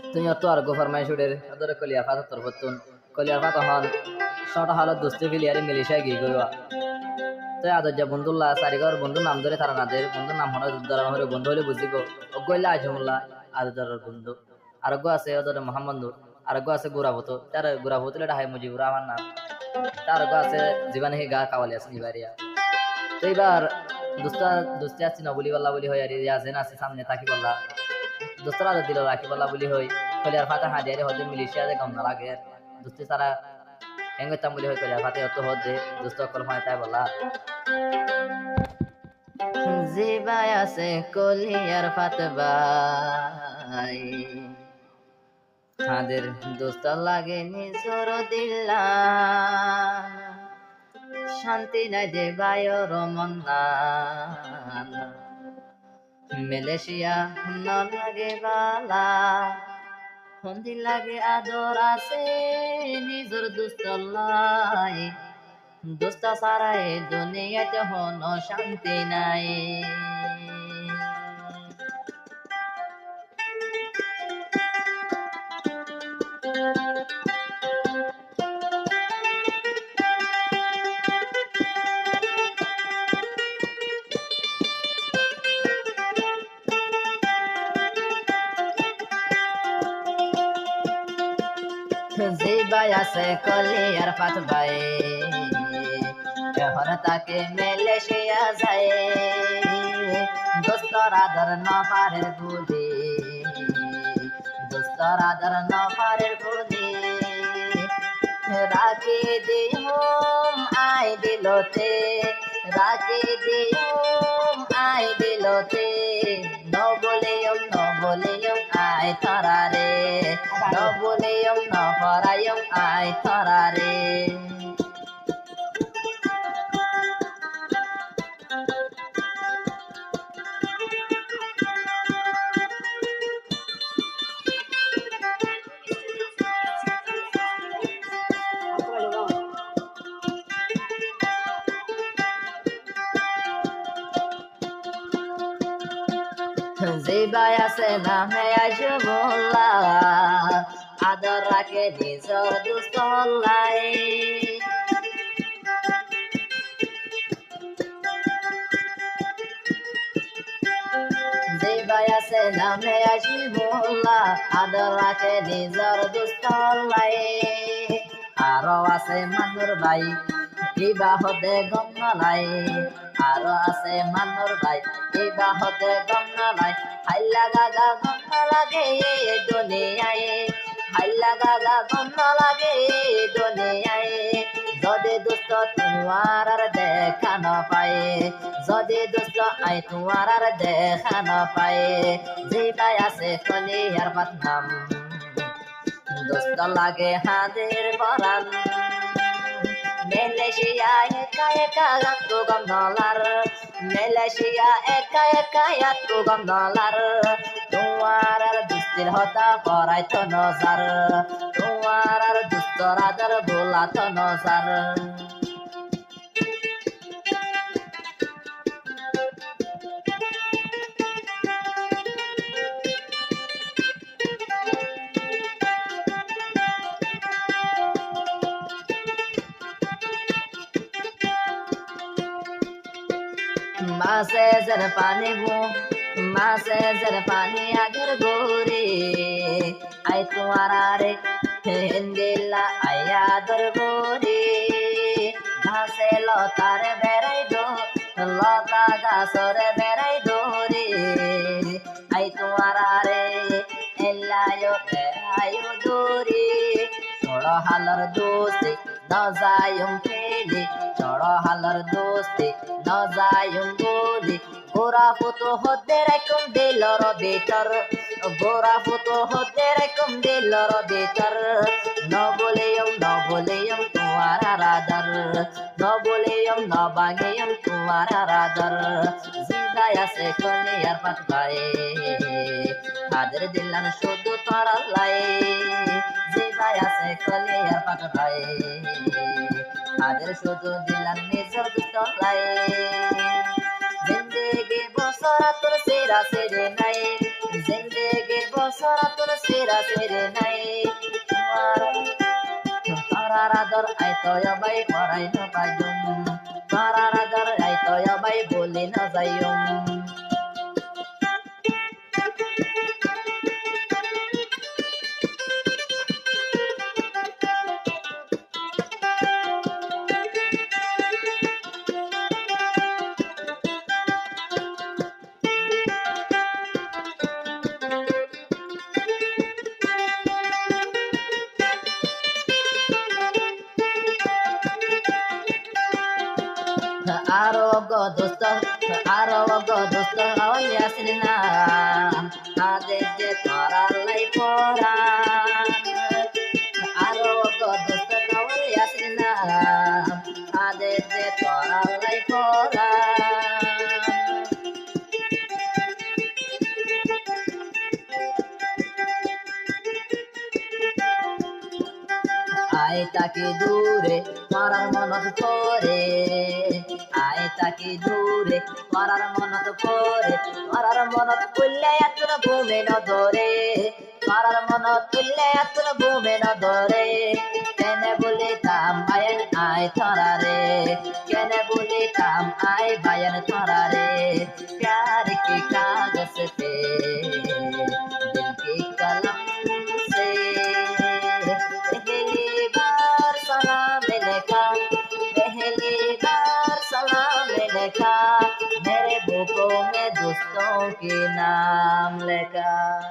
তুমি তো আর গোফার মাইশুডের ওদের কলিয়া ফাতা তোর ফতুন কলিয়া ফাতা হন শটা হালত দুস্তে ফিলিয়ারে মিলিশায় গিয়ে গইবা তো আদর যা বন্ধুল্লাহ চারিগর বন্ধু নাম ধরে তারা নাদের বন্ধুর নাম হলে ধরা হলে বন্ধু হলে বুঝিব অগৈলা আজমুল্লাহ আদর বন্ধু আরোগ্য আছে ওদের মোহাম্মদ আরোগ্য আছে গুরাভূত তার গুরাভূত এটা হাই মুজিবুর আমার নাম তার আরোগ্য আছে জীবানে গা কাওয়ালি আছে নিবারিয়া তো এবার দুস্তা দুস্তে আসছি নবলি বল্লা বলি হয় আর ইয়াজেন আছে সামনে তাকি বল্লা দোস্তরা দিল রাখি বল্লা বলি হই কলিয়ার ফাতা হাদিয়ারে হদে মিলিশিয়া যে গম না লাগে দুস্তি সারা ಹೆಂಗ ತಮ್ಮಲಿ ಹೋಗಿ ಕಲಿಯ ಫಾತೆ ಹೊತ್ತು ಹೋದೆ ದೋಸ್ತ ಕಲ್ ಮಾತಾ ಬಲ್ಲ জিবাই আছে কলিয়ার ফাতবাই হাদের দোস্ত লাগে নিজর দিলা শান্তি নাই দে বায়র মন্না মালয়েশিয়া ন লাগে বালা হন্দি লাগে আদর আছে নিজর দুস্তলাই দোস্তা সারাই দুনিয়াতে হন শান্তি নাই জিবাই আছে কলিয়ার ফাতবাই এখন তাকে মালয়েশিয়া যায় দোস্তর আদর নফারের বুঝি দোস্তর আদর নফারের বুঝি রাখি দিহুম আই দিলতে রাখি দিহুম আই দিলতে ন বলিয়ম আই থরারে ন বলিয়ম ন ফরায়ম আই থরারে জিবাই আছে নামে আজমুল্লাহ আদর রাখে নিজর দুস্তলাই জিবাই আছে নামে আজমুল্লাহ আদর রাখে নিজর দুস্তলাই আরো আছে মানুর ভাই কিবা হদে গমলাই আরো আছে মানুর ভাই কিবা হদে গমলাই হাইলা গাগা গম লাগে দুনিয়ায় হাইলা গাগা গম লাগে দুনিয়ায় যদি দুষ্ট তোমার আর দেখা ন পায় যদি দুষ্ট আই তোমার আর দেখা ন পায় জিবাই আছে কলিয়ার বদনাম দুষ্ট লাগে হাদের পরাণ মালয়েশিয়া একা একা এতো গন্ধলার মালয়েশিয়া একা একা এতো গন্ধলার তোমার আর দুস্তির হতা পরাইতো নজার তোমার আর দুস্তর আদর বোলাতো নজার মাসে জর পানি গো মাসে জর পানি আগর গোরে আই তোমারে হিন্দিলা আয়া দর গোরে ঘাসে লতারে বেড়াই দো লতা গাছরে বেড়াই দোরে আই তোমারে এলায়ো বেড়ায়ো দোরে ছোড় হালর দোস্তে ন যায়ুম ফেলে ছোড় হালর দোস্তে ন যায়ুম বলে গোরা ফুটো হতে রাখুম দিলর বেতর গোরা ফুটো হতে রাখুম দিলর বেতর ন বলেয়ম তোমার রাদার ন বলেয়ম ন বাগেয়ম তোমার রাদার জিবাই আছে কলিয়ার ফাতবাই হাদের দিলান শুধু তোর লাই জিবাই আছে কলিয়ার ফাতবাই হাদের শুধু দিলান নিজর দুষ্ট লাই জিন্দেগি বছর তোর সেরা সেরে নাই জিন্দেগি বছর নতুন সেরা সেরে নাই তারার আদর আইতয় বাই পরাই না পাইজুম তারার আদর আইতয় বাই বলি না যাইম আরো গো দোস্ত আওয়ালি আসিল না আদে যে তোরা লাই পরান আরো গো দোস্ত আওয়ালি আসিল না আদে যে তোরা লাই পরান আই তাকি দূরে মারার মনত পরে আই তাকি দূরে মারার মনত পরে মারার মনত করলে এত ভূমে ন ধরে মারার মনত করলে এত ভূমে ন ধরে কেনে বলে তাম আয়ন আয় থরা রে কেনে বলে তাম আয় বায়ন থরা রে प्यार के कागज पे दिल की कलम से पहली बार सलाम लिखा पहली बार सलाम लिखा मेरे बुकों में दोस्तों के नाम लिखा